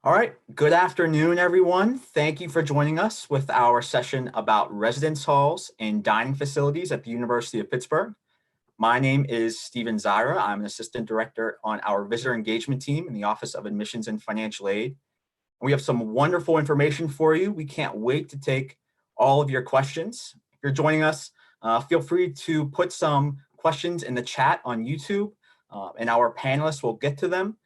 All right, good afternoon, everyone. Thank you for joining us with our session about residence halls and dining facilities at the University of Pittsburgh. My name is Stephen Zyra. I'm an assistant director on our visitor engagement team in the Office of Admissions and Financial Aid. We have some wonderful information for you. We can't wait to take all of your questions. If you're joining us, feel free to put some questions in the chat on YouTube, and our panelists will get to them.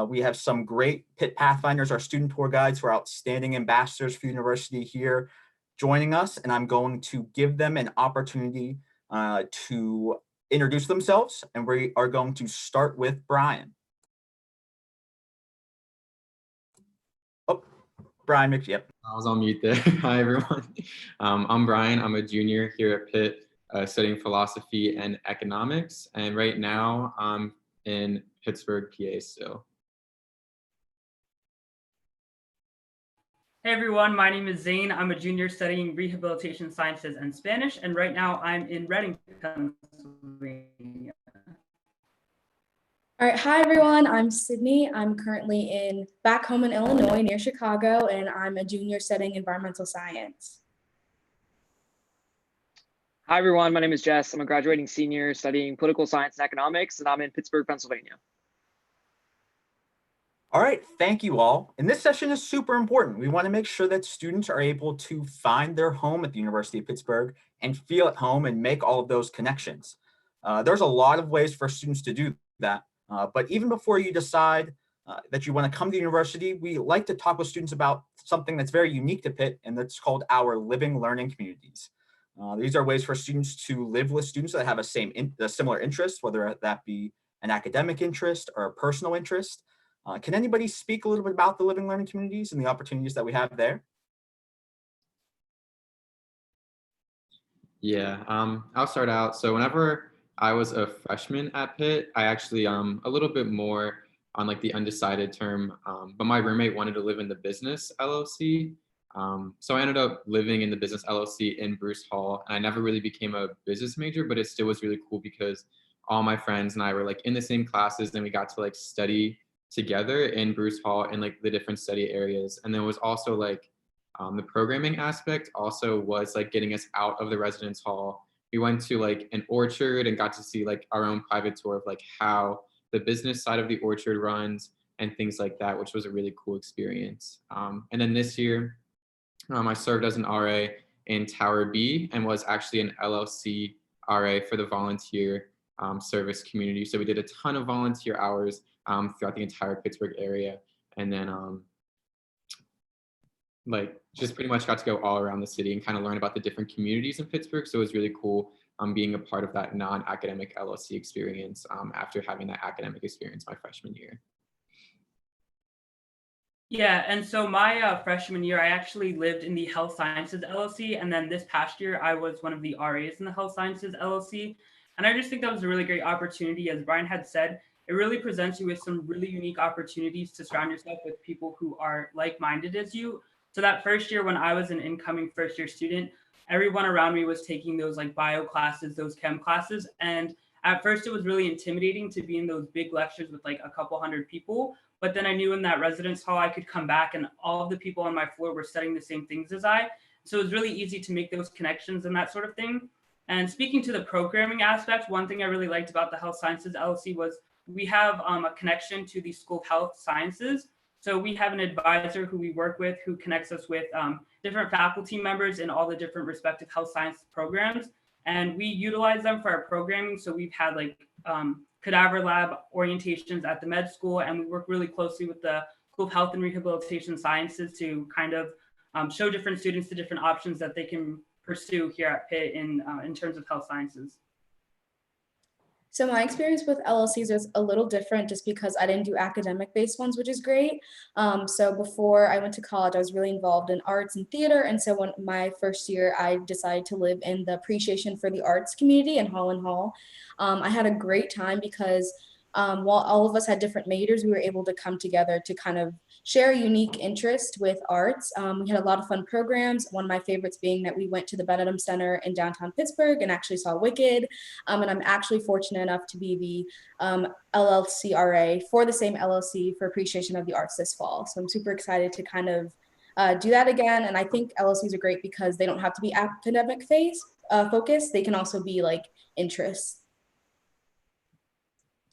We have some great Pitt Pathfinders, our student tour guides, who are outstanding ambassadors for the university here joining us, and I'm going to give them an opportunity to introduce themselves, and we are going to start with Brian. Oh, Brian yep. I was on mute there. Hi, everyone. I'm Brian. I'm a junior here at Pitt, studying philosophy and economics. And right now I'm in Pittsburgh, PA still. Hey everyone, my name is Zane. I'm a junior studying rehabilitation sciences and Spanish, and right now I'm in Reading, Pennsylvania. All right, hi everyone, I'm Sydney. I'm currently back home in Illinois near Chicago, and I'm a junior studying environmental science. Hi everyone, my name is Jess. I'm a graduating senior studying political science and economics, and I'm in Pittsburgh, Pennsylvania. All right, thank you all. And this session is super important. We want to make sure that students are able to find their home at the University of Pittsburgh and feel at home and make all of those connections. There's a lot of ways for students to do that. But even before you decide that you want to come to the university, we like to talk with students about something that's very unique to Pitt, and that's called our living learning communities. These are ways for students to live with students that have a similar interest, whether that be an academic interest or a personal interest. Can anybody speak a little bit about the living learning communities and the opportunities that we have there? Yeah, I'll start out. So whenever I was a freshman at Pitt, I actually a little bit more on like the undecided term, but my roommate wanted to live in the business LLC. So I ended up living in the business LLC in Bruce Hall, and I never really became a business major, but it still was really cool because all my friends and I were like in the same classes, and we got to like study together in Bruce Hall in like the different study areas. And there was also like the programming aspect also was like getting us out of the residence hall. We went to like an orchard and got to see like our own private tour of like how the business side of the orchard runs and things like that, which was a really cool experience. And then this year, I served as an RA in Tower B and was actually an LLC RA for the volunteer service community. So we did a ton of volunteer hours throughout the entire Pittsburgh area. And then like just pretty much got to go all around the city and kind of learn about the different communities in Pittsburgh. So it was really cool being a part of that non-academic LLC experience after having that academic experience my freshman year. Yeah, and so my freshman year, I actually lived in the Health Sciences LLC, and then this past year, I was one of the RAs in the Health Sciences LLC. And I just think that was a really great opportunity. As Brian had said, it really presents you with some really unique opportunities to surround yourself with people who are like-minded as you. So that first year when I was an incoming first-year student, everyone around me was taking those like bio classes, those chem classes. And at first it was really intimidating to be in those big lectures with like a couple hundred people. But then I knew in that residence hall, I could come back and all of the people on my floor were studying the same things as I. So it was really easy to make those connections and that sort of thing. And speaking to the programming aspect, one thing I really liked about the Health Sciences LLC was we have a connection to the School of Health Sciences. So we have an advisor who we work with who connects us with different faculty members in all the different respective health science programs. And we utilize them for our programming. So we've had like cadaver lab orientations at the med school, and we work really closely with the School of Health and Rehabilitation Sciences to kind of show different students the different options that they can pursue here at Pitt in terms of health sciences. So my experience with LLCs was a little different just because I didn't do academic-based ones, which is great. So before I went to college, I was really involved in arts and theater. And so when my first year, I decided to live in the Appreciation for the Arts community in Holland Hall. I had a great time because while all of us had different majors, we were able to come together to kind of share a unique interest with arts. We had a lot of fun programs. One of my favorites being that we went to the Benedum Center in downtown Pittsburgh and actually saw Wicked. And I'm actually fortunate enough to be the LLCRA for the same LLC for Appreciation of the Arts this fall. So I'm super excited to kind of do that again. And I think LLCs are great because they don't have to be academic focused. They can also be like interests.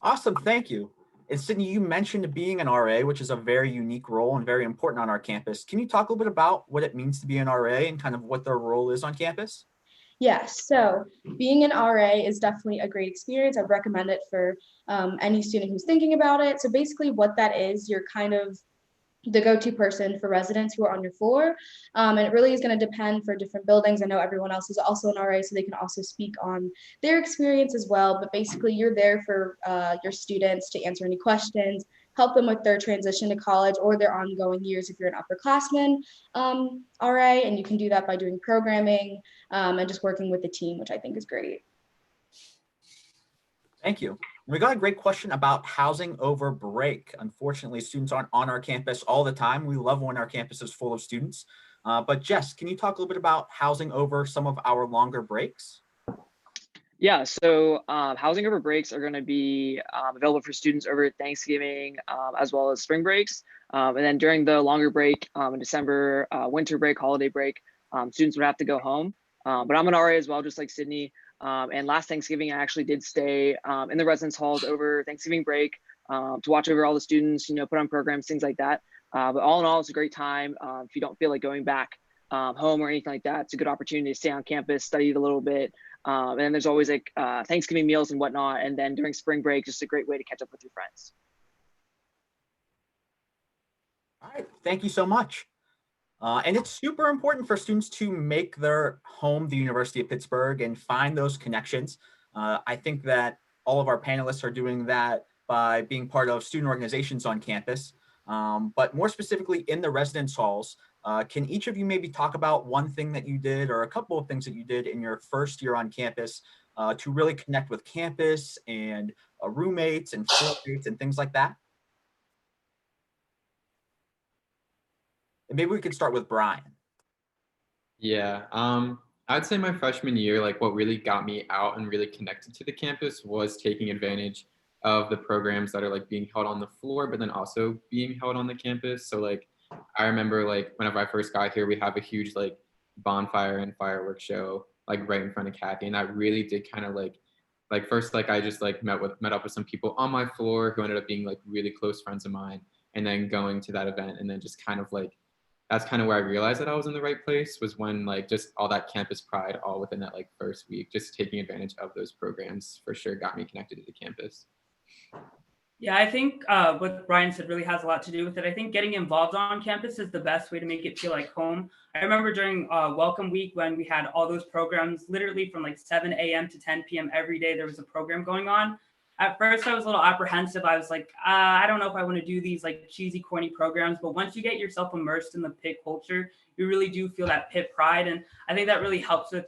Awesome, thank you. And Sydney, you mentioned being an RA, which is a very unique role and very important on our campus. Can you talk a little bit about what it means to be an RA and kind of what their role is on campus? Yes, so being an RA is definitely a great experience. I'd recommend it for any student who's thinking about it. So basically what that is, you're kind of the go-to person for residents who are on your floor. And it really is going to depend for different buildings. I know everyone else is also an RA, so they can also speak on their experience as well. But basically, you're there for your students to answer any questions, help them with their transition to college or their ongoing years if you're an upperclassman RA. And you can do that by doing programming and just working with the team, which I think is great. Thank you. We got a great question about housing over break. Unfortunately, students aren't on our campus all the time. We love when our campus is full of students. But Jess, can you talk a little bit about housing over some of our longer breaks? Yeah, so housing over breaks are going to be available for students over Thanksgiving as well as spring breaks. And then during the longer break in December, winter break, holiday break, students would have to go home. But I'm an RA as well, just like Sydney. And last Thanksgiving, I actually did stay in the residence halls over Thanksgiving break to watch over all the students, put on programs, things like that. But all in all, it's a great time. If you don't feel like going back home or anything like that, it's a good opportunity to stay on campus, study it a little bit. And then there's always like Thanksgiving meals and whatnot. And then during spring break, just a great way to catch up with your friends. All right, thank you so much. And it's super important for students to make their home the University of Pittsburgh and find those connections. I think that all of our panelists are doing that by being part of student organizations on campus. But more specifically in the residence halls, can each of you maybe talk about one thing that you did or a couple of things that you did in your first year on campus to really connect with campus and roommates and floormates and things like that? And maybe we could start with Brian. Yeah, I'd say my freshman year, like what really got me out and really connected to the campus was taking advantage of the programs that are like being held on the floor, but then also being held on the campus. So like, I remember like whenever I first got here, we have a huge like bonfire and fireworks show like right in front of Kathy, and that really did kind of like first like I just like met up with some people on my floor who ended up being like really close friends of mine, and then going to that event, and then just kind of like that's kind of where I realized that I was in the right place, was when like just all that campus pride all within that like first week, just taking advantage of those programs for sure got me connected to the campus. Yeah, I think what Brian said really has a lot to do with it. I think getting involved on campus is the best way to make it feel like home. I remember during Welcome Week when we had all those programs, literally from like 7 a.m. to 10 p.m. every day, there was a program going on. At first, I was a little apprehensive. I was like, I don't know if I want to do these like cheesy, corny programs. But once you get yourself immersed in the Pitt culture, you really do feel that Pitt pride. And I think that really helps with,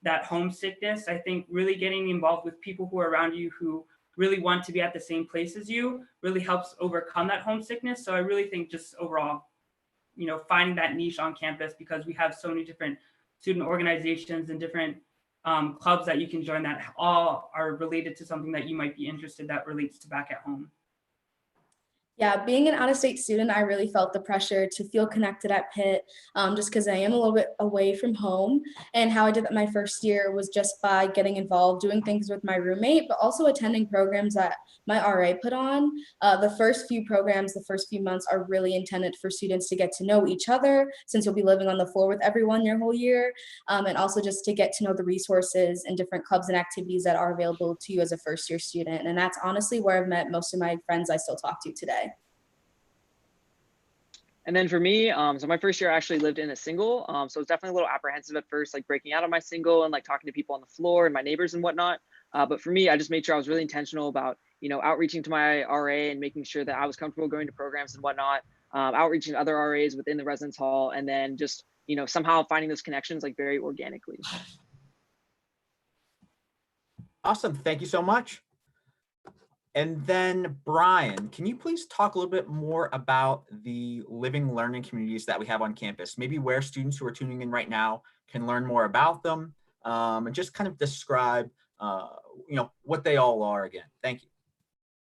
that homesickness. I think really getting involved with people who are around you who really want to be at the same place as you really helps overcome that homesickness. So I really think just overall, finding that niche on campus, because we have so many different student organizations and different clubs that you can join that all are related to something that you might be interested that relates to back at home. Yeah, being an out-of-state student, I really felt the pressure to feel connected at Pitt, just because I am a little bit away from home. And how I did that my first year was just by getting involved, doing things with my roommate, but also attending programs that my RA put on. The first few programs, the first few months are really intended for students to get to know each other, since you'll be living on the floor with everyone your whole year, and also just to get to know the resources and different clubs and activities that are available to you as a first-year student. And that's honestly where I've met most of my friends I still talk to today. And then for me, so my first year I actually lived in a single. So it's definitely a little apprehensive at first, like breaking out of my single and like talking to people on the floor and my neighbors and whatnot. But for me, I just made sure I was really intentional about, outreaching to my RA and making sure that I was comfortable going to programs and whatnot, outreaching to other RAs within the residence hall, and then just, somehow finding those connections like very organically. Awesome, thank you so much. And then Brian, can you please talk a little bit more about the living learning communities that we have on campus? Maybe where students who are tuning in right now can learn more about them, and just kind of describe, what they all are again. Thank you.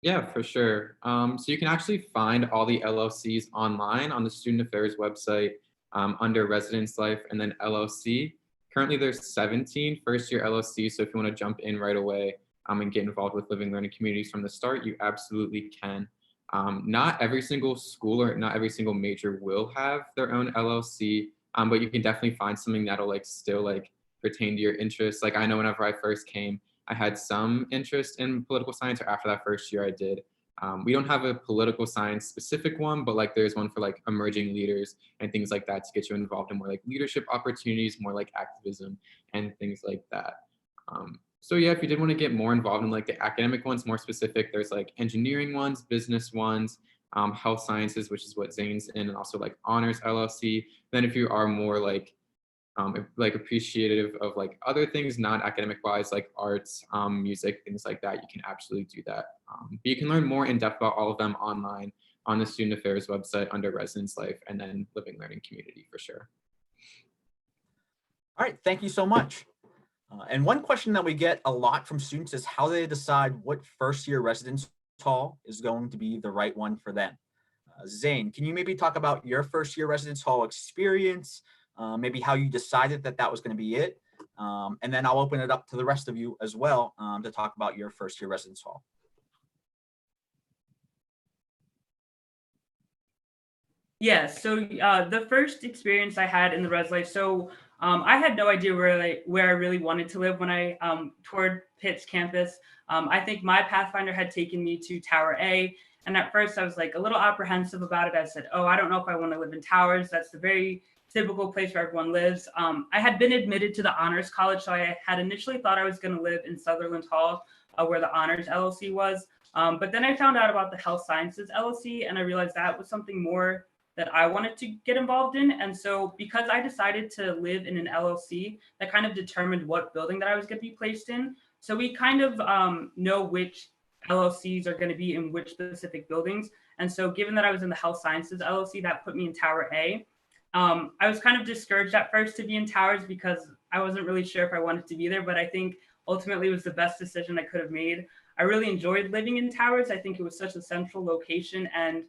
Yeah, for sure. So you can actually find all the LLCs online on the Student Affairs website under Residence Life and then LLC. Currently, there's 17 first-year LLCs. So if you want to jump in right away and get involved with living learning communities from the start, you absolutely can. Not every single school or not every single major will have their own LLC, but you can definitely find something that'll still pertain to your interests. Like I know whenever I first came, I had some interest in political science, or after that first year I did. We don't have a political science specific one, but there's one for emerging leaders and things like that to get you involved in more leadership opportunities, more activism and things like that. So yeah, if you did want to get more involved in the academic ones, more specific, there's engineering ones, business ones, health sciences, which is what Zane's in, and also honors LLC. Then if you are more appreciative of other things non-academic wise, like arts, music, things like that, you can absolutely do that. But you can learn more in depth about all of them online on the Student Affairs website under Residence Life and then Living Learning Community for sure. All right, thank you so much. And one question that we get a lot from students is how they decide what first-year residence hall is going to be the right one for them. Zane, can you maybe talk about your first-year residence hall experience, maybe how you decided that that was going to be it? And then I'll open it up to the rest of you as well to talk about your first-year residence hall. Yeah, so the first experience I had in the res life, so I had no idea where I really wanted to live when I toured Pitt's campus. I think my Pathfinder had taken me to Tower A, and at first I was a little apprehensive about it. I said, oh, I don't know if I want to live in towers. That's the very typical place where everyone lives. I had been admitted to the Honors College, so I had initially thought I was going to live in Sutherland Hall, where the Honors LLC was. But then I found out about the Health Sciences LLC, and I realized that was something more that I wanted to get involved in. And so because I decided to live in an LLC, that kind of determined what building that I was going to be placed in. So we kind of know which LLCs are going to be in which specific buildings. And so given that I was in the Health Sciences LLC, that put me in Tower A. I was kind of discouraged at first to be in towers because I wasn't really sure if I wanted to be there, but I think ultimately it was the best decision I could have made. I really enjoyed living in towers. I think it was such a central location, and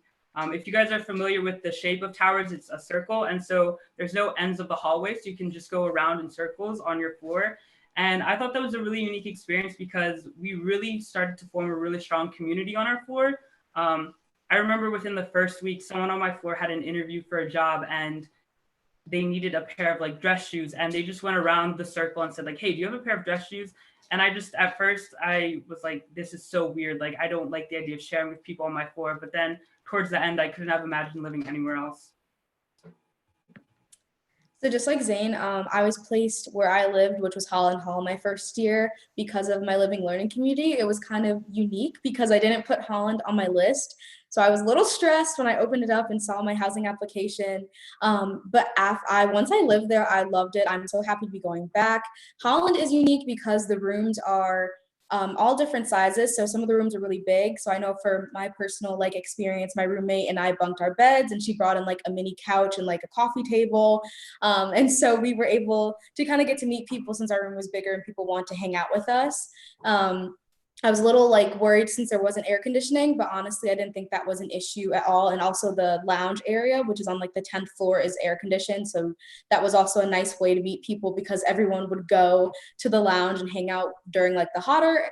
if you guys are familiar with the shape of towers, it's a circle. And so there's no ends of the hallway. So you can just go around in circles on your floor. And I thought that was a really unique experience because we really started to form a really strong community on our floor. I remember within the first week, someone on my floor had an interview for a job and they needed a pair of dress shoes. And they just went around the circle and said hey, do you have a pair of dress shoes? And I just, at first I was this is so weird. I don't like the idea of sharing with people on my floor. But then towards the end, I couldn't have imagined living anywhere else. So just like Zane, I was placed where I lived, which was Holland Hall my first year because of my living learning community. It was kind of unique because I didn't put Holland on my list. So I was a little stressed when I opened it up and saw my housing application. But once I lived there, I loved it. I'm so happy to be going back. Holland is unique because the rooms are all different sizes. So some of the rooms are really big. So I know for my personal experience, my roommate and I bunked our beds and she brought in a mini couch and a coffee table. And so we were able to kind of get to meet people since our room was bigger and people want to hang out with us. I was a little worried since there wasn't air conditioning, but honestly, I didn't think that was an issue at all. And also the lounge area, which is on the 10th floor, is air conditioned. So that was also a nice way to meet people because everyone would go to the lounge and hang out during the hotter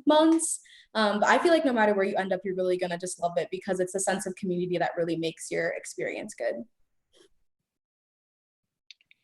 months. But I feel no matter where you end up, you're really going to just love it because it's a sense of community that really makes your experience good.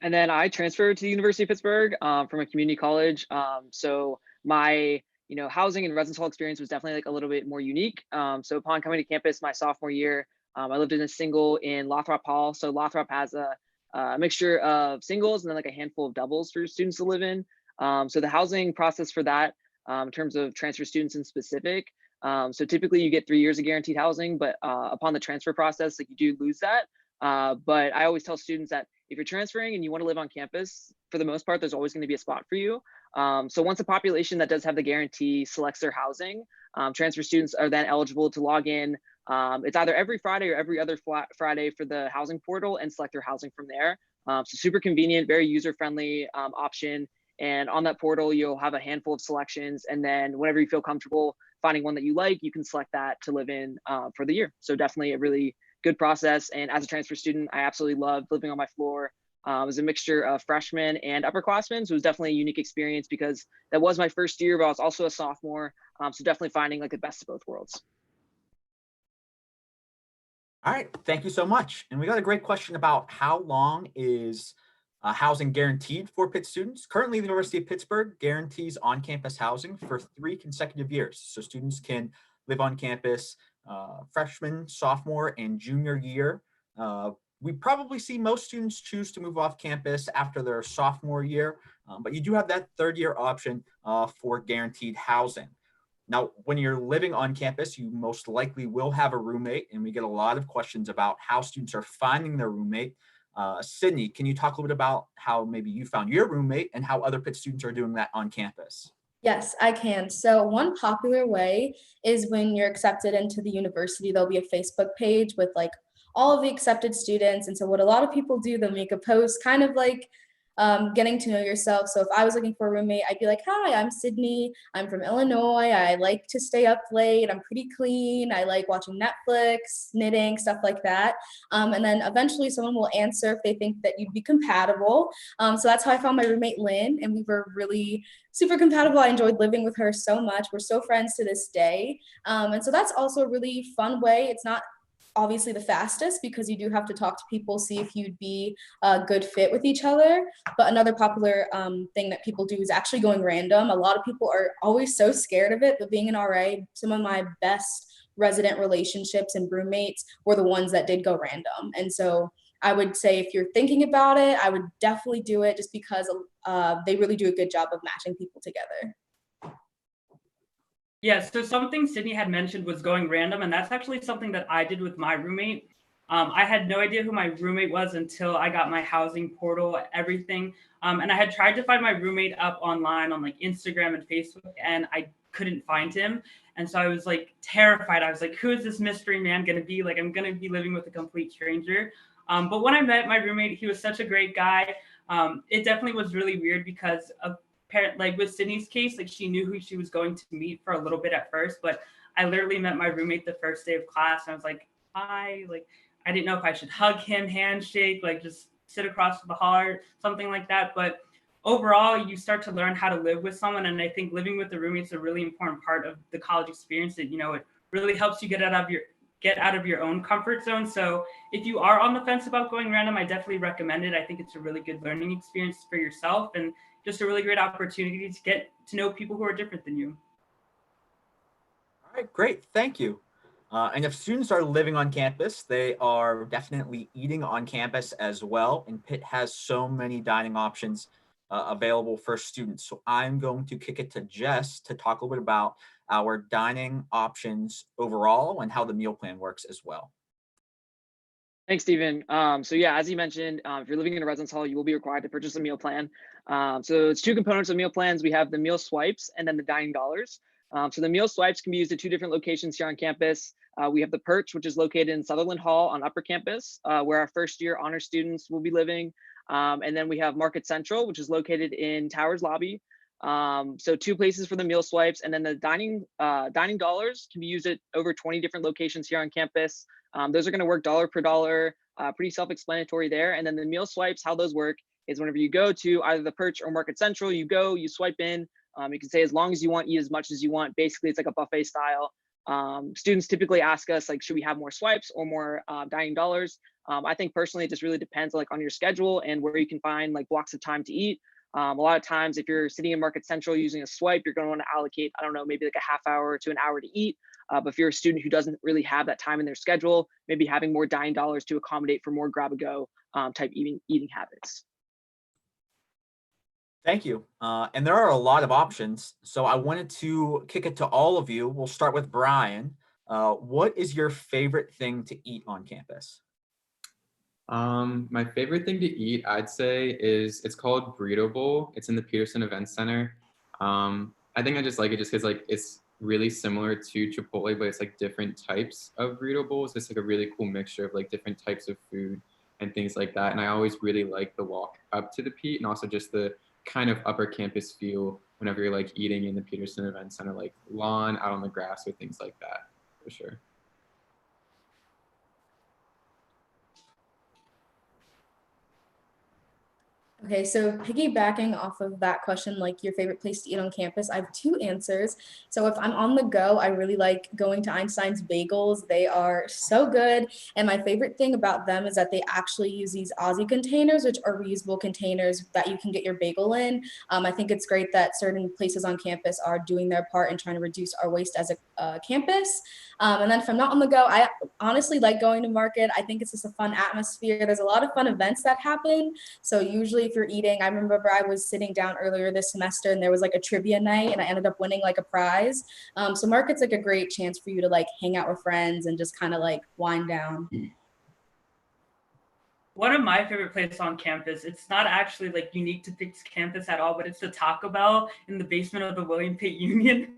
And then I transferred to the University of Pittsburgh from a community college. So my housing and residence hall experience was definitely a little bit more unique. So upon coming to campus my sophomore year, I lived in a single in Lothrop Hall. So Lothrop has a mixture of singles and then a handful of doubles for students to live in. So the housing process for that, in terms of transfer students in specific, so typically you get 3 years of guaranteed housing, but upon the transfer process, you do lose that. But I always tell students that if you're transferring and you want to live on campus, for the most part, there's always going to be a spot for you. So once a population that does have the guarantee selects their housing, Transfer students are then eligible to log in. It's either every Friday or every other Friday for the housing portal and select your housing from there. So super convenient, very user-friendly option. And on that portal, you'll have a handful of selections. And then whenever you feel comfortable finding one that you like, you can select that to live in for the year. So definitely a really good process. And as a transfer student, I absolutely loved living on my floor. It was a mixture of freshmen and upperclassmen. So it was definitely a unique experience because that was my first year, but I was also a sophomore. So definitely finding like the best of both worlds. All right, thank you so much. And we got a great question about how long is housing guaranteed for Pitt students. Currently, the University of Pittsburgh guarantees on-campus housing for 3 consecutive years. So students can live on campus freshman, sophomore, and junior year. We probably see most students choose to move off campus after their sophomore year, but you do have that 3rd-year option for guaranteed housing. Now, when you're living on campus, you most likely will have a roommate, and we get a lot of questions about how students are finding their roommate. Sydney, can you talk a little bit about how maybe you found your roommate and how other Pitt students are doing that on campus? Yes, I can. So one popular way is when you're accepted into the university, there'll be a Facebook page with like all of the accepted students. And so what a lot of people do, they'll make a post kind of like getting to know yourself. So if I was looking for a roommate, I'd be like, hi, I'm Sydney. I'm from Illinois. I like to stay up late. I'm pretty clean. I like watching Netflix, knitting, stuff like that. And then eventually someone will answer if they think that you'd be compatible. So that's how I found my roommate, Lynn, and we were really super compatible. I enjoyed living with her so much. We're still friends to this day. And so that's also a really fun way. It's not obviously the fastest because you do have to talk to people, see if you'd be a good fit with each other. But another popular thing that people do is actually going random. A lot of people are always so scared of it, but being an RA, some of my best resident relationships and roommates were the ones that did go random. And so I would say if you're thinking about it, I would definitely do it just because they really do a good job of matching people together. Yeah, so something Sydney had mentioned was going random, and that's actually something that I did with my roommate. I had no idea who my roommate was until I got my housing portal, everything. And I had tried to find my roommate up online on like Instagram and Facebook, and I couldn't find him. And so I was like terrified. I was like, who is this mystery man going to be? Like, I'm going to be living with a complete stranger. But when I met my roommate, he was such a great guy. It definitely was really weird because of like with Sydney's case, like she knew who she was going to meet for a little bit at first, but I literally met my roommate the first day of class and I was like, hi, like I didn't know if I should hug him, handshake, like just sit across the hall or something like that. But overall, you start to learn how to live with someone. And I think living with the roommates is a really important part of the college experience. That, you know, it really helps you get out of your own comfort zone. So if you are on the fence about going random, I definitely recommend it. I think it's a really good learning experience for yourself and just a really great opportunity to get to know people who are different than you. All right, great. Thank you. And if students are living on campus, they are definitely eating on campus as well. And Pitt has so many dining options available for students. So I'm going to kick it to Jess to talk a little bit about our dining options overall and how the meal plan works as well. Thanks, Stephen. So yeah, as you mentioned, if you're living in a residence hall, you will be required to purchase a meal plan. So it's 2 components of meal plans. We have the meal swipes and then the dining dollars. So the meal swipes can be used at 2 different locations here on campus. We have the Perch, which is located in Sutherland Hall on upper campus, where our first year honor students will be living. And then we have Market Central, which is located in Towers Lobby. So 2 places for the meal swipes, and then the dining dollars can be used at over 20 different locations here on campus. Those are going to work dollar per dollar, pretty self-explanatory there. And then the meal swipes, how those work is whenever you go to either the Perch or Market Central, you swipe in. You can say as long as you want, eat as much as you want. Basically, it's like a buffet style. Students typically ask us, like, should we have more swipes or more dining dollars? I think personally, it just really depends like on your schedule and where you can find like blocks of time to eat. A lot of times, if you're sitting in Market Central using a swipe, you're going to want to allocate, I don't know, maybe like a half hour to an hour to eat. But if you're a student who doesn't really have that time in their schedule, maybe having more dining dollars to accommodate for more grab-and-go type eating habits. Thank you. And there are a lot of options. So I wanted to kick it to all of you. We'll start with Brian. What is your favorite thing to eat on campus? My favorite thing to eat, I'd say, it's called Burrito Bowl. It's in the Peterson Event Center. I think I just like it just because like it's really similar to Chipotle, but it's like different types of burrito bowls. It's like a really cool mixture of like different types of food and things like that. And I always really like the walk up to the Pete, and also just the kind of upper campus feel whenever you're like eating in the Peterson Event Center, like lawn, out on the grass, or things like that, for sure. Okay, so piggybacking off of that question, like your favorite place to eat on campus, I have two answers. So if I'm on the go, I really like going to Einstein's Bagels. They are so good. And my favorite thing about them is that they actually use these Aussie containers, which are reusable containers that you can get your bagel in. I think it's great that certain places on campus are doing their part in trying to reduce our waste as a campus. And then if I'm not on the go, I honestly like going to market. I think it's just a fun atmosphere. There's a lot of fun events that happen. So usually if you're eating, I remember I was sitting down earlier this semester and there was like a trivia night and I ended up winning like a prize. So market's like a great chance for you to like hang out with friends and just kind of like wind down. One of my favorite places on campus, it's not actually like unique to Pitt's campus at all, but it's the Taco Bell in the basement of the William Pitt Union.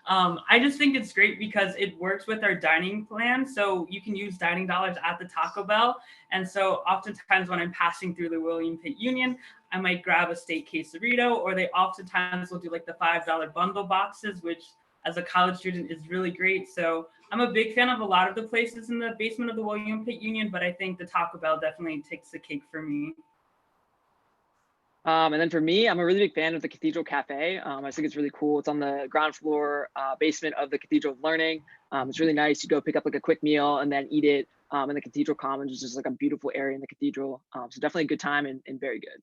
I just think it's great because it works with our dining plan. So you can use dining dollars at the Taco Bell. And so oftentimes when I'm passing through the William Pitt Union, I might grab a steak quesarito, or they oftentimes will do like the $5 bundle boxes, which as a college student is really great. So I'm a big fan of a lot of the places in the basement of the William Pitt Union, but I think the Taco Bell definitely takes the cake for me. And then for me, I'm a really big fan of the Cathedral Cafe. I think it's really cool. It's on the ground floor basement of the Cathedral of Learning. It's really nice. You go pick up like a quick meal and then eat it in the Cathedral Commons, which is like a beautiful area in the cathedral. So definitely a good time and very good.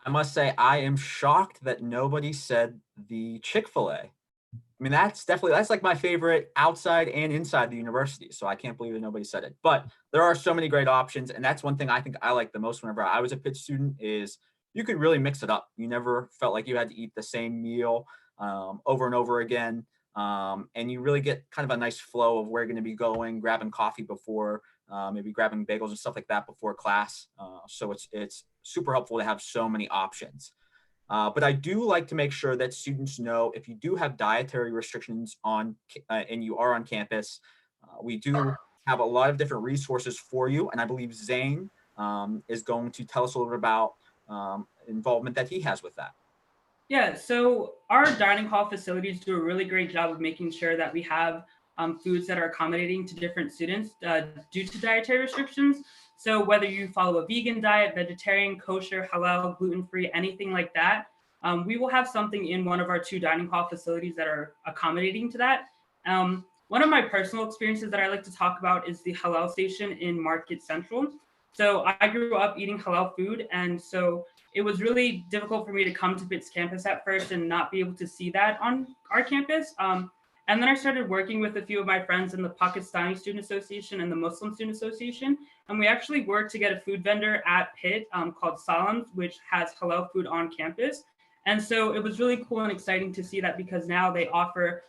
I must say, I am shocked that nobody said the Chick-fil-A. I mean, that's like my favorite outside and inside the university. So I can't believe that nobody said it. But there are so many great options, and that's one thing I think I like the most whenever I was a Pitt student is you could really mix it up. You never felt like you had to eat the same meal over and over again, and you really get kind of a nice flow of where you're going to be going, grabbing coffee before, maybe grabbing bagels and stuff like that before class. So it's super helpful to have so many options. But I do like to make sure that students know if you do have dietary restrictions on and you are on campus, we do have a lot of different resources for you. And I believe Zane is going to tell us a little bit about involvement that he has with that. Yeah, so our dining hall facilities do a really great job of making sure that we have foods that are accommodating to different students due to dietary restrictions. So whether you follow a vegan diet, vegetarian, kosher, halal, gluten-free, anything like that, we will have something in one of our two dining hall facilities that are accommodating to that. One of my personal experiences that I like to talk about is the halal station in Market Central. So I grew up eating halal food, and so it was really difficult for me to come to Pitt's campus at first and not be able to see that on our campus. And then I started working with a few of my friends in the Pakistani Student Association and the Muslim Student Association. And we actually worked to get a food vendor at Pitt called Salam's, which has halal food on campus. And so it was really cool and exciting to see that because now they offer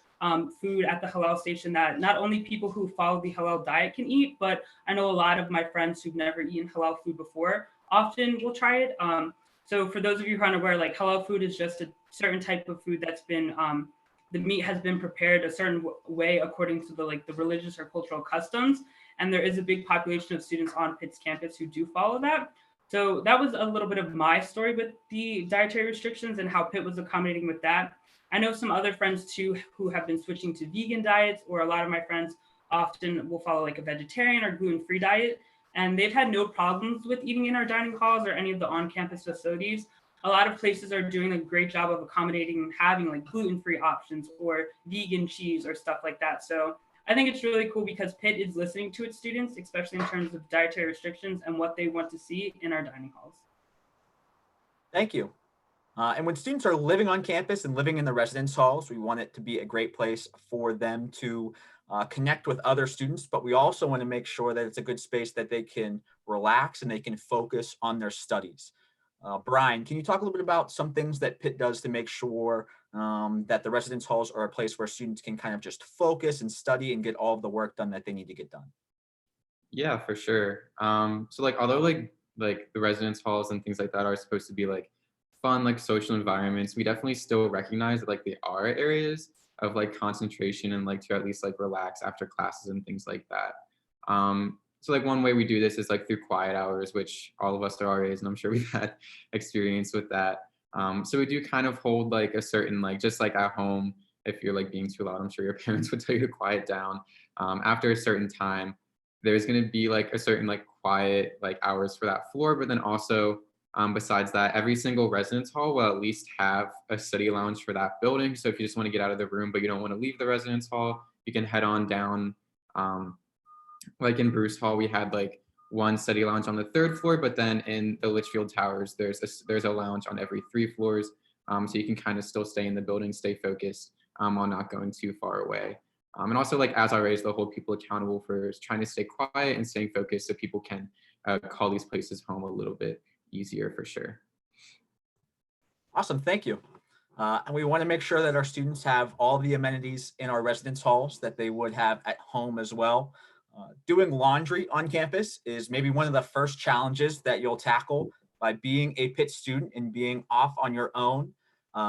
food at the halal station that not only people who follow the halal diet can eat, but I know a lot of my friends who've never eaten halal food before often will try it. So for those of you who aren't aware, like halal food is just a certain type of food that's been the meat has been prepared a certain way according to the religious or cultural customs. And there is a big population of students on Pitt's campus who do follow that. So that was a little bit of my story with the dietary restrictions and how Pitt was accommodating with that. I know some other friends too who have been switching to vegan diets, or a lot of my friends often will follow like a vegetarian or gluten-free diet. And they've had no problems with eating in our dining halls or any of the on-campus facilities. A lot of places are doing a great job of accommodating and having like gluten-free options or vegan cheese or stuff like that. So I think it's really cool because Pitt is listening to its students, especially in terms of dietary restrictions and what they want to see in our dining halls. Thank you. And when students are living on campus and living in the residence halls, we want it to be a great place for them to connect with other students, but we also want to make sure that it's a good space that they can relax and they can focus on their studies. Brian, can you talk a little bit about some things that Pitt does to make sure that the residence halls are a place where students can kind of just focus and study and get all of the work done that they need to get done? Yeah, for sure. So like although like the residence halls and things like that are supposed to be like fun like social environments, we definitely still recognize that like they are areas of like concentration and like to at least like relax after classes and things like that. So like one way we do this is like through quiet hours, which all of us are RAs, and I'm sure we've had experience with that. So we do kind of hold like a certain like just like at home, if you're like being too loud, I'm sure your parents would tell you to quiet down. After a certain time, there's going to be like a certain like quiet like hours for that floor, but then also besides that, every single residence hall will at least have a study lounge for that building. So if you just want to get out of the room, but you don't want to leave the residence hall, you can head on down. Like in Bruce Hall, we had like one study lounge on the third floor, but then in the Litchfield Towers, there's a lounge on every 3 floors. So you can kind of still stay in the building, stay focused while not going too far away. And also like as RAs, they'll hold people accountable for trying to stay quiet and staying focused so people can call these places home a little bit easier for sure. Awesome, thank you. And we want to make sure that our students have all the amenities in our residence halls that they would have at home as well. Doing laundry on campus is maybe one of the first challenges that you'll tackle by being a Pitt student and being off on your own.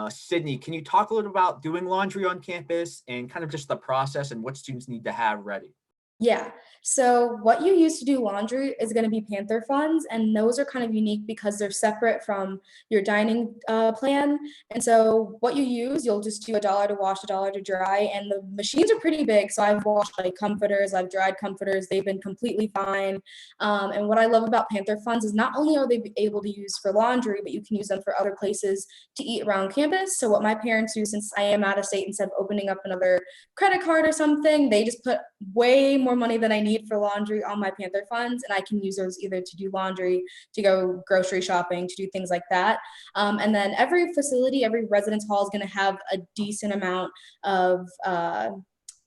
Sydney, can you talk a little about doing laundry on campus and kind of just the process and what students need to have ready? Yeah. So what you use to do laundry is going to be Panther funds, and those are kind of unique because they're separate from your dining plan. And so what you use, you'll just do $1 to wash, $1 to dry, and the machines are pretty big. So I've washed like comforters, I've dried comforters, they've been completely fine. And what I love about Panther funds is not only are they able to use for laundry, but you can use them for other places to eat around campus. So what my parents do, since I am out of state, instead of opening up another credit card or something, they just put way more money than I need for laundry on my Panther funds, and I can use those either to do laundry, to go grocery shopping, to do things like that. And then every facility, every residence hall is going to have a decent amount of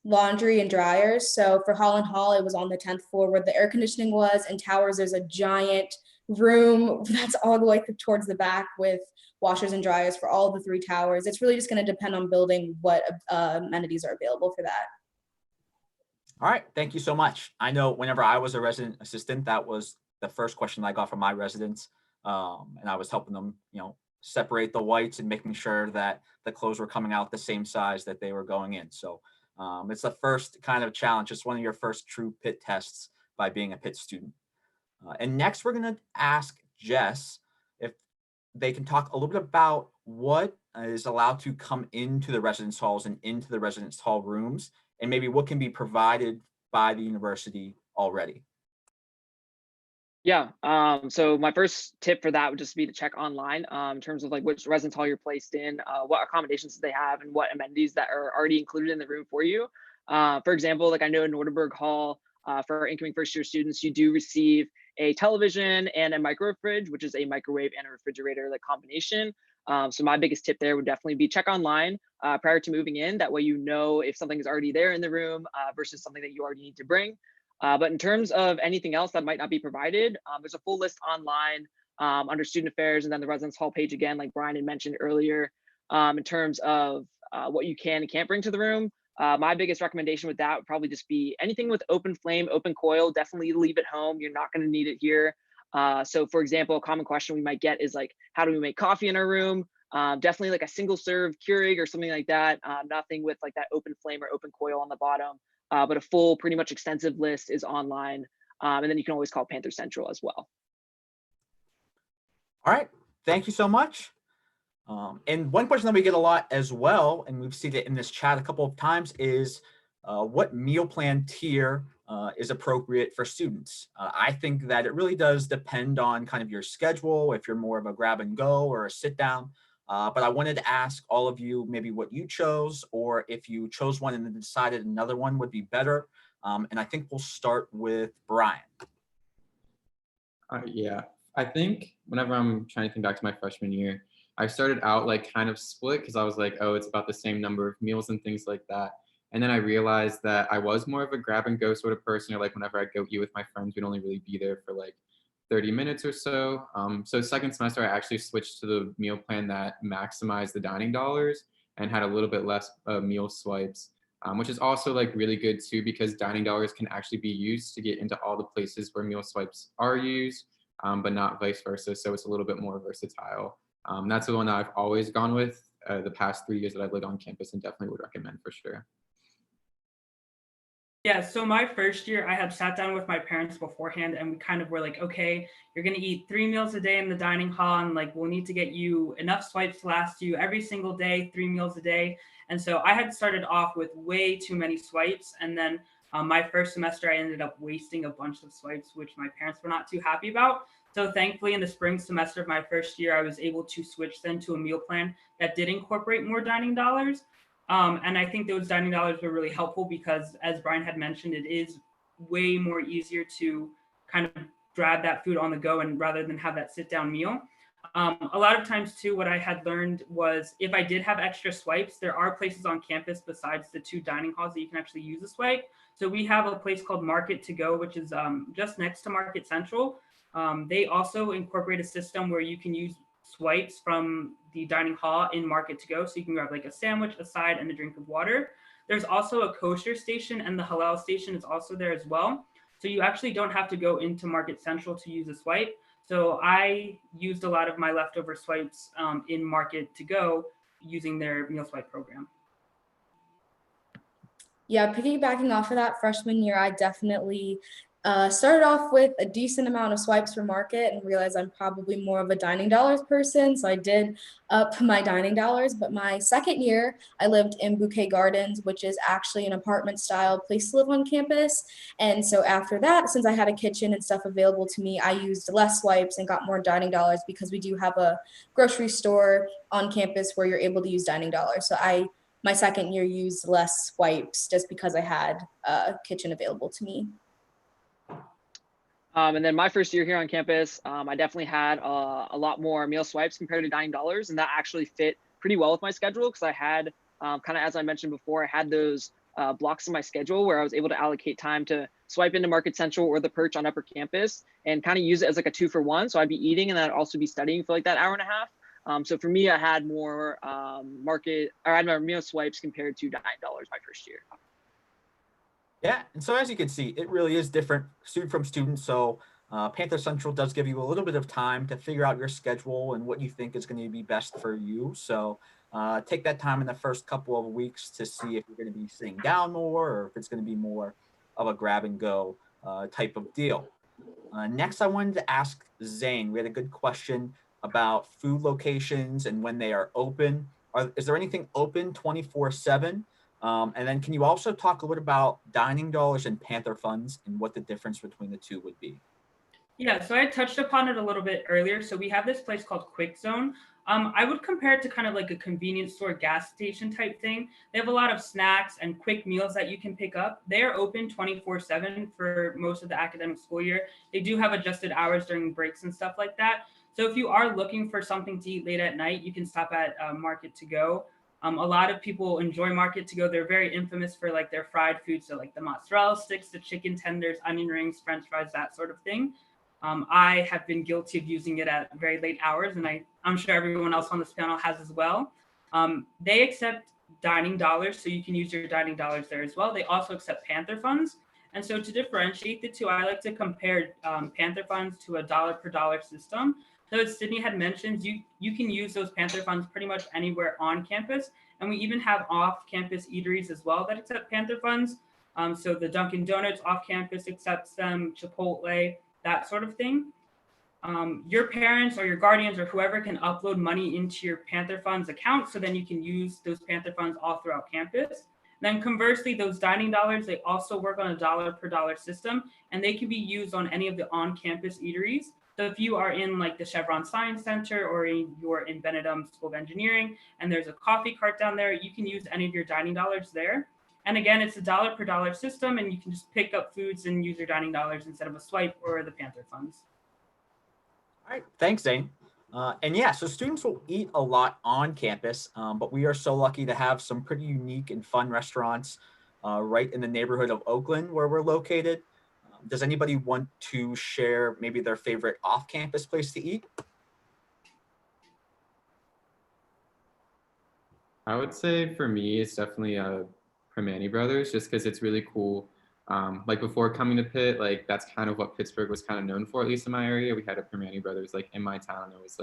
laundry and dryers. So for Holland Hall, it was on the 10th floor where the air conditioning was, and Towers, there's a giant room that's all the way towards the back with washers and dryers for all the 3 towers. It's really just going to depend on building what amenities are available for that. All right, thank you so much. I know whenever I was a resident assistant, that was the first question I got from my residents. And I was helping them, separate the whites and making sure that the clothes were coming out the same size that they were going in. So it's the first kind of challenge. It's one of your first true Pitt tests by being a Pitt student. And next, we're going to ask Jess if they can talk a little bit about what is allowed to come into the residence halls and into the residence hall rooms, and maybe what can be provided by the university already. Yeah. So my first tip for that would just be to check online in terms of like which residence hall you're placed in, what accommodations they have, and what amenities that are already included in the room for you. For example, like I know in Nordenberg Hall, for incoming first year students, you do receive a television and a micro fridge, which is a microwave and a refrigerator like combination. So my biggest tip there would definitely be check online prior to moving in. That way you know if something is already there in the room versus something that you already need to bring. But in terms of anything else that might not be provided, there's a full list online under student affairs, and then the residence hall page again, like Brian had mentioned earlier, in terms of what you can and can't bring to the room. My biggest recommendation with that would probably just be anything with open flame, open coil, definitely leave it home. You're not going to need it here. So for example, a common question we might get is like, how do we make coffee in our room? Definitely like a single serve Keurig or something like that. Nothing with like that open flame or open coil on the bottom. But a full, pretty much extensive list is online. And then you can always call Panther Central as well. All right, thank you so much. And one question that we get a lot as well, and we've seen it in this chat a couple of times, is what meal plan tier is appropriate for students. I think that it really does depend on kind of your schedule, if you're more of a grab and go or a sit down. But I wanted to ask all of you maybe what you chose, or if you chose one and then decided another one would be better. And I think we'll start with Brian. Yeah, I think whenever I'm trying to think back to my freshman year, I started out like kind of split because I was like, oh, it's about the same number of meals and things like that. And then I realized that I was more of a grab and go sort of person, or like whenever I go eat with my friends, we'd only really be there for like 30 minutes or so. So second semester, I actually switched to the meal plan that maximized the dining dollars and had a little bit less meal swipes, which is also like really good too, because dining dollars can actually be used to get into all the places where meal swipes are used, but not vice versa. So it's a little bit more versatile That's the one that I've always gone with the past 3 years that I've lived on campus, and definitely would recommend for sure. Yeah, so my first year, I had sat down with my parents beforehand, and we kind of were like, okay, you're gonna eat 3 meals a day in the dining hall, and like we'll need to get you enough swipes to last you every single day, 3 meals a day. And so I had started off with way too many swipes, and then my first semester, I ended up wasting a bunch of swipes, which my parents were not too happy about. So thankfully, in the spring semester of my first year, I was able to switch then to a meal plan that did incorporate more dining dollars. And I think those dining dollars were really helpful because, as Brian had mentioned, it is way more easier to kind of grab that food on the go and rather than have that sit down meal. A lot of times, too, what I had learned was if I did have extra swipes, there are places on campus besides the 2 dining halls that you can actually use a swipe. So we have a place called Market to Go, which is just next to Market Central. They also incorporate a system where you can use swipes from the dining hall in Market to Go. So you can grab like a sandwich, a side, and a drink of water. There's also a kosher station, and the halal station is also there as well. So you actually don't have to go into Market Central to use a swipe. So I used a lot of my leftover swipes in Market to Go using their meal swipe program. Yeah, piggybacking off of that, freshman year, I definitely started off with a decent amount of swipes for Market and realized I'm probably more of a dining dollars person. So I did up my dining dollars. But my second year, I lived in Bouquet Gardens, which is actually an apartment style place to live on campus. And so after that, since I had a kitchen and stuff available to me, I used less swipes and got more dining dollars because we do have a grocery store on campus where you're able to use dining dollars. So my second year used less swipes just because I had a kitchen available to me. And then my first year here on campus, I definitely had a lot more meal swipes compared to dining dollars, and that actually fit pretty well with my schedule because I had kind of, as I mentioned before, I had those blocks in my schedule where I was able to allocate time to swipe into Market Central or the Perch on Upper Campus and kind of use it as like a 2-for-1. So I'd be eating and then I'd also be studying for like that hour and a half. So for me, I had more I had more meal swipes compared to dining dollars my first year. Yeah, and so as you can see, it really is different student from student. So Panther Central does give you a little bit of time to figure out your schedule and what you think is going to be best for you. So take that time in the first couple of weeks to see if you're going to be sitting down more or if it's going to be more of a grab and go type of deal. Next, I wanted to ask Zane. We had a good question about food locations and when they are open. Is there anything open 24/7? And then can you also talk a little about dining dollars and Panther funds and what the difference between the two would be? Yeah, so I touched upon it a little bit earlier. So we have this place called Quick Zone. I would compare it to kind of like a convenience store gas station type thing. They have a lot of snacks and quick meals that you can pick up. They are open 24/7 for most of the academic school year. They do have adjusted hours during breaks and stuff like that. So if you are looking for something to eat late at night, you can stop at Market to Go. A lot of people enjoy Market to Go. They're very infamous for like their fried food. So like the mozzarella sticks, the chicken tenders, onion rings, French fries, that sort of thing. I have been guilty of using it at very late hours, and I'm sure everyone else on this panel has as well. They accept dining dollars, so you can use your dining dollars there as well. They also accept Panther funds. And so to differentiate the two, I like to compare Panther funds to a dollar per dollar system. So as Sydney had mentioned, you can use those Panther funds pretty much anywhere on campus. And we even have off-campus eateries as well that accept Panther funds. So the Dunkin' Donuts off campus accepts them, Chipotle, that sort of thing. Your parents or your guardians or whoever can upload money into your Panther Funds account, so then you can use those Panther Funds all throughout campus. Then conversely, those dining dollars, they also work on a dollar per dollar system, and they can be used on any of the on-campus eateries. So if you are in like the Chevron Science Center or you're in Benedum School of Engineering and there's a coffee cart down there, you can use any of your dining dollars there. And again, it's a dollar per dollar system, and you can just pick up foods and use your dining dollars instead of a swipe or the Panther funds. All right, thanks, Zane. And yeah, so students will eat a lot on campus, but we are so lucky to have some pretty unique and fun restaurants right in the neighborhood of Oakland where we're located. Does anybody want to share maybe their favorite off-campus place to eat? I would say for me, it's definitely Primanti Brothers, just because it's really cool. Like before coming to Pitt, that's kind of what Pittsburgh was kind of known for, at least in my area. We had a Primanti Brothers in my town. It was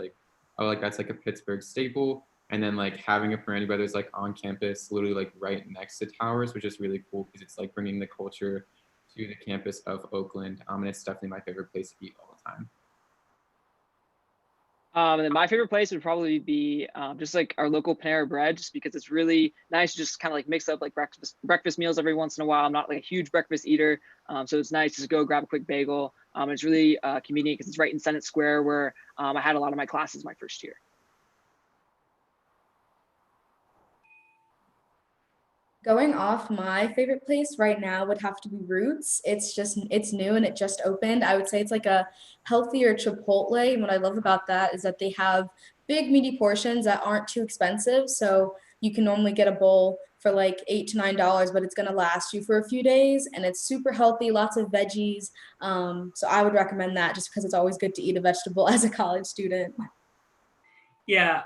oh, like that's like a Pittsburgh staple. And then like having a Ferrandi Brothers like on campus, literally like right next to Towers, which is really cool because it's like bringing the culture to the campus of Oakland. And it's definitely my favorite place to eat all the time. And then my favorite place would probably be just like our local Panera Bread, just because it's really nice to just kind of like mix up like breakfast meals every once in a while. I'm not like a huge breakfast eater, so it's nice to just go grab a quick bagel. It's really convenient because it's right in Senate Square, where I had a lot of my classes my first year. Going off, my favorite place right now would have to be Roots. It's new and it just opened. I would say it's like a healthier Chipotle. And what I love about that is that they have big meaty portions that aren't too expensive. So you can normally get a bowl for like $8 to $9, but it's gonna last you for a few days, and it's super healthy, lots of veggies. So I would recommend that just because it's always good to eat a vegetable as a college student. Yeah,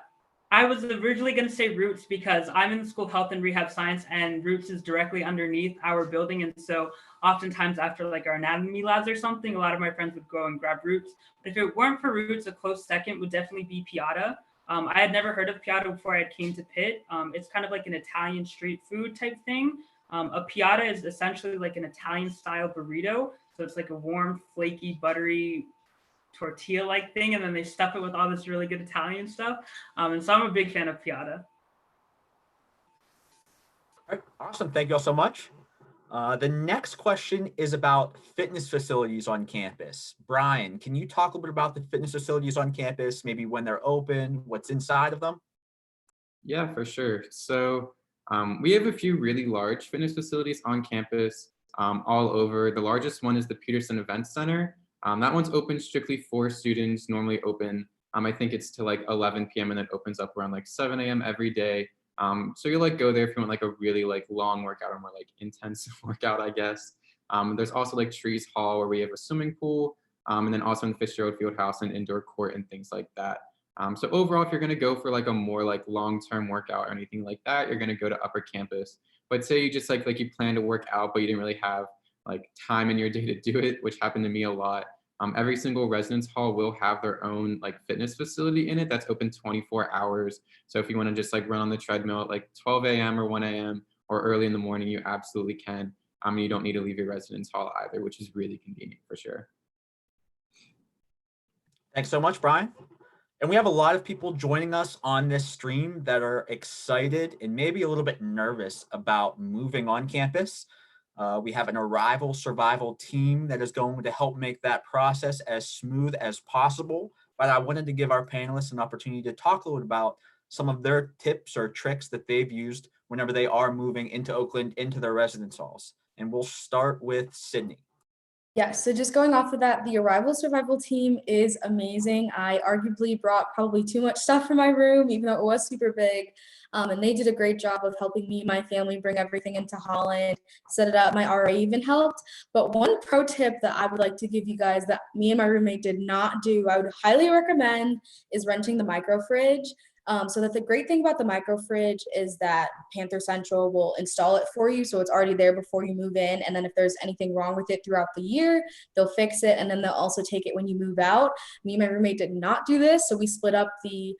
I was originally going to say Roots because I'm in the School of Health and Rehab Science, and Roots is directly underneath our building. And so oftentimes after like our anatomy labs or something, a lot of my friends would go and grab Roots. But if it weren't for Roots, a close second would definitely be Piata. I had never heard of Piata before I came to Pitt. It's kind of like an Italian street food type thing. A Piata is essentially like an Italian style burrito. So it's like a warm, flaky, buttery tortilla-like thing, and then they stuff it with all this really good Italian stuff. And so I'm a big fan of Piata. All right, awesome. Thank you all so much. The next question is about fitness facilities on campus. Brian, can you talk a little bit about the fitness facilities on campus, maybe when they're open, what's inside of them? Yeah, for sure. So we have a few really large fitness facilities on campus all over. The largest one is the Peterson Event Center. That one's open strictly for students, normally open, I think it's to like 11 p.m. and then opens up around like 7 a.m. every day. So you like go there if you want like a really like long workout or more like intense workout, I guess. There's also like Trees Hall where we have a swimming pool, and then also in Fitzgerald Fieldhouse an indoor court and things like that. So overall, if you're going to go for like a more like long-term workout or anything like that, you're going to go to upper campus. But say you just like you plan to work out, but you didn't really have like time in your day to do it, which happened to me a lot. Every single residence hall will have their own like fitness facility in it that's open 24 hours. So if you want to just like run on the treadmill at like 12 a.m. or 1 a.m. or early in the morning, you absolutely can. You don't need to leave your residence hall either, which is really convenient for sure. Thanks so much, Brian. And we have a lot of people joining us on this stream that are excited and maybe a little bit nervous about moving on campus. We have an arrival survival team that is going to help make that process as smooth as possible. But I wanted to give our panelists an opportunity to talk a little about some of their tips or tricks that they've used whenever they are moving into Oakland, into their residence halls. And we'll start with Sydney. Yeah, so just going off of that, the arrival survival team is amazing. I arguably brought probably too much stuff for my room, even though it was super big. And they did a great job of helping me and my family bring everything into Holland, set it up. My RA even helped. But one pro tip that I would like to give you guys that me and my roommate did not do, I would highly recommend, is renting the micro fridge. So that the great thing about the micro fridge is that Panther Central will install it for you. So it's already there before you move in. And then if there's anything wrong with it throughout the year, they'll fix it. And then they'll also take it when you move out. Me and my roommate did not do this. So we split up the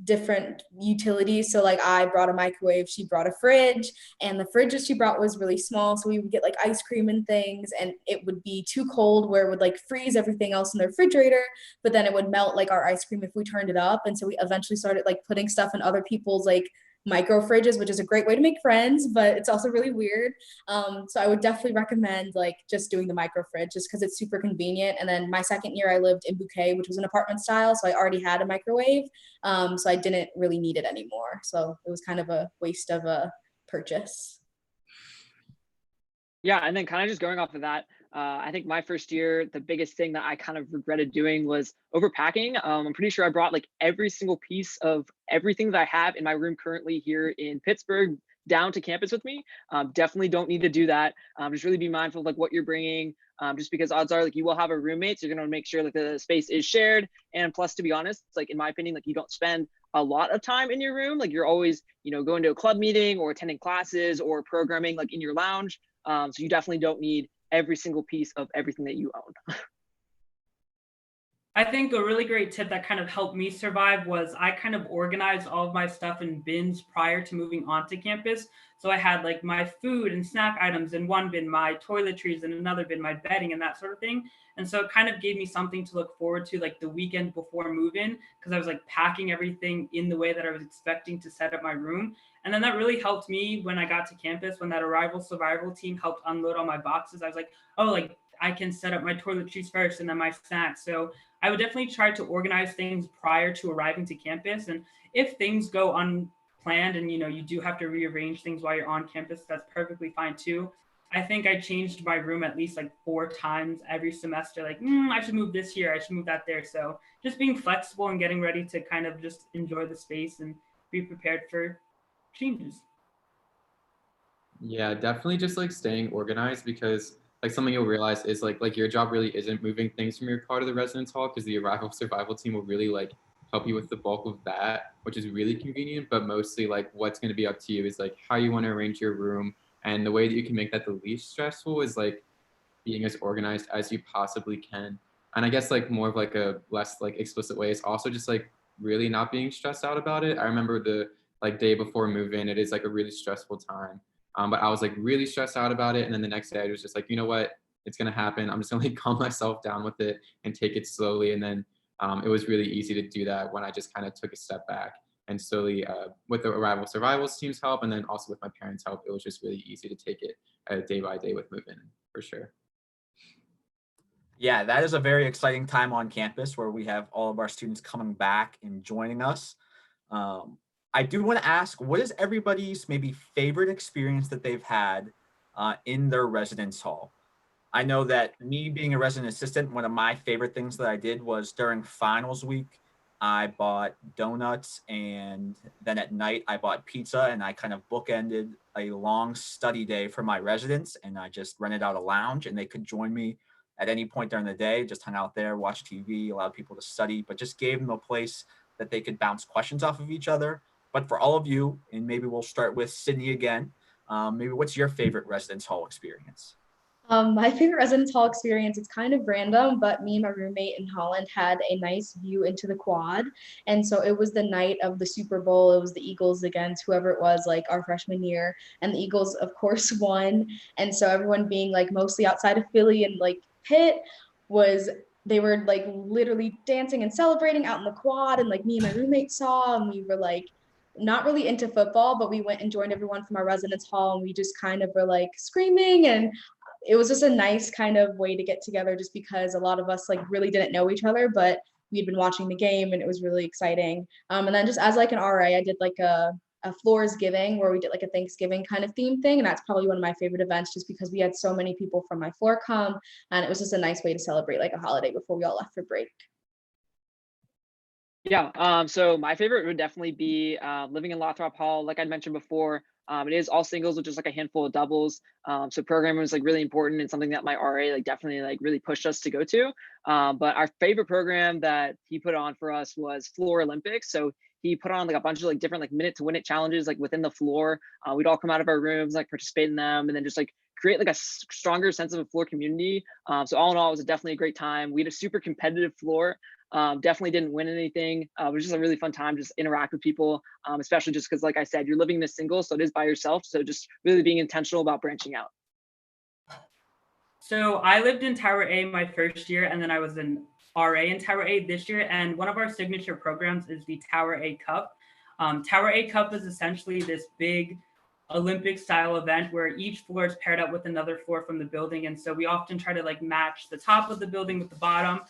different utilities. So like I brought a microwave, she brought a fridge, and the fridge that she brought was really small. So we would get like ice cream and things, and it would be too cold where it would like freeze everything else in the refrigerator, but then it would melt like our ice cream if we turned it up. And so we eventually started like putting stuff in other people's like micro fridges, which is a great way to make friends, but it's also really weird. So I would definitely recommend like just doing the micro fridge just because it's super convenient. And then my second year I lived in Bouquet, which was an apartment style. So I already had a microwave. So I didn't really need it anymore. So it was kind of a waste of a purchase. Yeah, and then kind of just going off of that, I think my first year, the biggest thing that I kind of regretted doing was overpacking. I'm pretty sure I brought like every single piece of everything that I have in my room currently here in Pittsburgh down to campus with me. Definitely don't need to do that. Just really be mindful of like what you're bringing, just because odds are like you will have a roommate, so you're gonna make sure that the space is shared. And plus, to be honest, it's like in my opinion, like you don't spend a lot of time in your room. Like you're always, going to a club meeting or attending classes or programming like in your lounge. So you definitely don't need every single piece of everything that you own. I think a really great tip that kind of helped me survive was I kind of organized all of my stuff in bins prior to moving onto campus. So I had like my food and snack items in one bin, my toiletries in another bin, my bedding and that sort of thing. And so it kind of gave me something to look forward to like the weekend before move-in because I was like packing everything in the way that I was expecting to set up my room. And then that really helped me when I got to campus, when that arrival survival team helped unload all my boxes. I was like, oh, like I can set up my toiletries first and then my snacks. So I would definitely try to organize things prior to arriving to campus. And if things go unplanned and you do have to rearrange things while you're on campus, that's perfectly fine too. I think I changed my room at least like 4 times every semester. Like, I should move this here, I should move that there. So just being flexible and getting ready to kind of just enjoy the space and be prepared for changes. Yeah, definitely just like staying organized because like something you'll realize is like your job really isn't moving things from your car to the residence hall because the arrival survival team will really like help you with the bulk of that, which is really convenient, but mostly like what's going to be up to you is like how you want to arrange your room. And the way that you can make that the least stressful is like being as organized as you possibly can. And I guess like more of like a less like explicit way is also just like really not being stressed out about it. I remember the like day before move in, it is like a really stressful time. But I was like really stressed out about it. And then the next day I was just like, you know what, it's going to happen. I'm just going to like calm myself down with it and take it slowly. And then it was really easy to do that when I just kind of took a step back and slowly with the arrival survivals team's help. And then also with my parents' help, it was just really easy to take it day by day with move in for sure. Yeah, that is a very exciting time on campus where we have all of our students coming back and joining us. Um, I do want to ask, what is everybody's maybe favorite experience that they've had in their residence hall? I know that me being a resident assistant, one of my favorite things that I did was during finals week, I bought donuts and then at night I bought pizza and I kind of bookended a long study day for my residents and I just rented out a lounge and they could join me at any point during the day, just hung out there, watch TV, allowed people to study, but just gave them a place that they could bounce questions off of each other. But for all of you, and maybe we'll start with Sydney again, maybe what's your favorite residence hall experience? My favorite residence hall experience, it's kind of random, but me and my roommate in Holland had a nice view into the quad. And so it was the night of the Super Bowl. It was the Eagles against whoever it was, like our freshman year. And the Eagles, of course, won. And so everyone being like mostly outside of Philly and like Pitt was, they were like literally dancing and celebrating out in the quad. And like me and my roommate saw, and we were like, not really into football, but we went and joined everyone from our residence hall and we just kind of were like screaming, and it was just a nice kind of way to get together just because a lot of us like really didn't know each other, but we'd been watching the game and it was really exciting. And then just as like an RA, I did like a floors giving where we did like a Thanksgiving kind of theme thing. And that's probably one of my favorite events just because we had so many people from my floor come and it was just a nice way to celebrate like a holiday before we all left for break. Yeah, so my favorite would definitely be living in Lothrop Hall. Like I mentioned before, it is all singles with just like a handful of doubles. So programming was like really important and something that my RA like definitely like really pushed us to go to. But our favorite program that he put on for us was Floor Olympics. So he put on like a bunch of like different like minute to win it challenges like within the floor. We'd all come out of our rooms, like participate in them, and then just like create like a stronger sense of a floor community. So all in all, it was definitely a great time. We had a super competitive floor. Definitely didn't win anything. It was just a really fun time, just interact with people, especially just because, like I said, you're living in a single, so it is by yourself. So just really being intentional about branching out. So I lived in Tower A my first year, and then I was an RA in Tower A this year. And one of our signature programs is the Tower A Cup. Tower A Cup is essentially this big Olympic style event where each floor is paired up with another floor from the building. And so we often try to like match the top of the building with the bottom.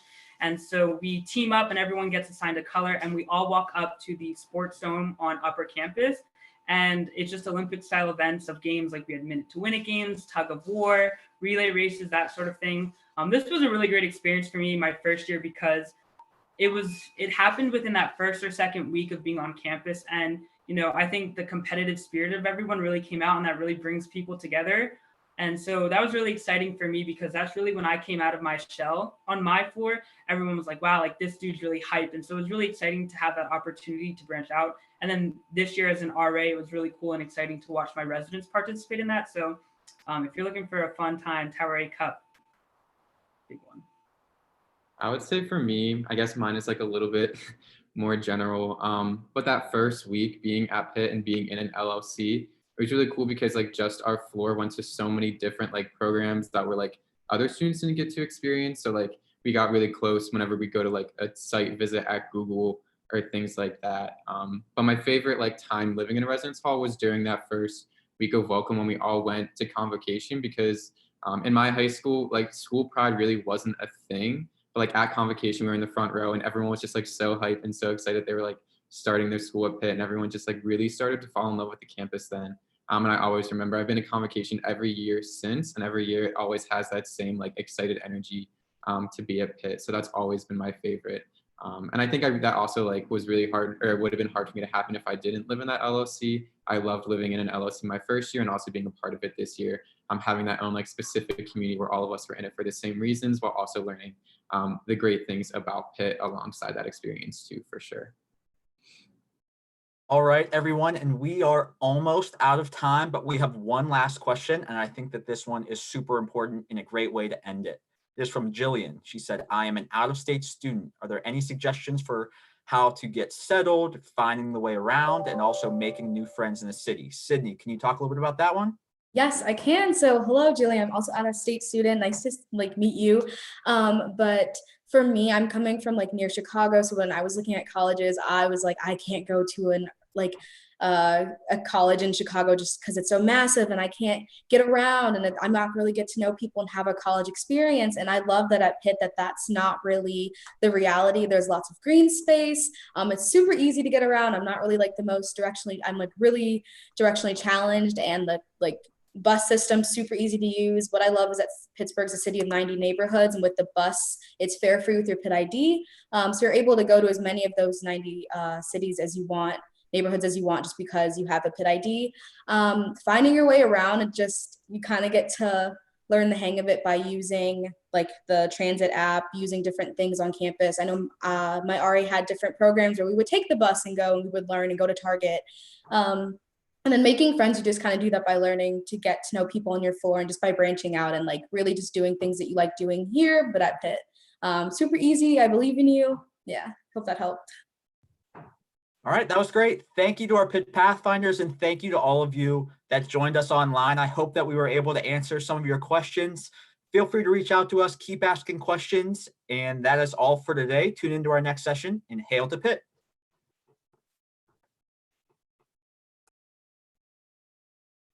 And so we team up and everyone gets assigned a color and we all walk up to the sports zone on upper campus. And it's just Olympic style events of games like we had minute to win it games, tug of war, relay races, that sort of thing. This was a really great experience for me my first year because it happened within that first or second week of being on campus. And, I think the competitive spirit of everyone really came out and that really brings people together. And so that was really exciting for me because that's really when I came out of my shell on my floor. Everyone was like, wow, like this dude's really hyped. And so it was really exciting to have that opportunity to branch out. And then this year as an RA, it was really cool and exciting to watch my residents participate in that. So if you're looking for a fun time, Tower A Cup, big one. I would say for me, I guess mine is like a little bit more general. But that first week being at Pitt and being in an LLC, it was really cool because like just our floor went to so many different like programs that were like other students didn't get to experience. So like we got really close whenever we go to like a site visit at Google or things like that. But my favorite like time living in a residence hall was during that first week of welcome when we all went to convocation because in my high school, like school pride really wasn't a thing. But like at convocation, we were in the front row and everyone was just like so hyped and so excited. They were like starting their school at Pitt and everyone just like really started to fall in love with the campus then. And I always remember I've been to convocation every year since, and every year it always has that same like excited energy to be at Pitt. So that's always been my favorite. And I think that also like was really hard, or it would have been hard for me to happen if I didn't live in that LLC. I loved living in an LLC my first year and also being a part of it this year. Having that own like specific community where all of us were in it for the same reasons while also learning the great things about Pitt alongside that experience too, for sure. All right, everyone, and we are almost out of time, but we have one last question, and I think that this one is super important and a great way to end it. This is from Jillian. She said, I am an out-of-state student. Are there any suggestions for how to get settled, finding the way around, and also making new friends in the city? Sydney, can you talk a little bit about that one? Yes, I can. So hello, Jillian. I'm also out of state student. Nice to like meet you. But for me, I'm coming from like near Chicago. So when I was looking at colleges, I was like, I can't go to a college in Chicago just because it's so massive and I can't get around and I'm not really get to know people and have a college experience. And I love that at Pitt that's not really the reality. There's lots of green space. It's super easy to get around. I'm not really like the most directionally, I'm like really directionally challenged, and the like bus system super easy to use. What I love is that Pittsburgh's a city of 90 neighborhoods, and with the bus, it's fare free with your Pitt ID. So you're able to go to as many of those 90 cities as you want, neighborhoods as you want, just because you have a Pitt ID. Finding your way around, and just you kind of get to learn the hang of it by using like the transit app, using different things on campus. I know my RA had different programs where we would take the bus and go, and we would learn and go to Target. And then making friends, you just kind of do that by learning to get to know people on your floor and just by branching out and like really just doing things that you like doing here, but at Pitt. Super easy. I believe in you. Yeah, hope that helped. All right, that was great. Thank you to our Pitt Pathfinders, and thank you to all of you that joined us online. I hope that we were able to answer some of your questions. Feel free to reach out to us, keep asking questions, and that is all for today. Tune into our next session, and hail to Pitt.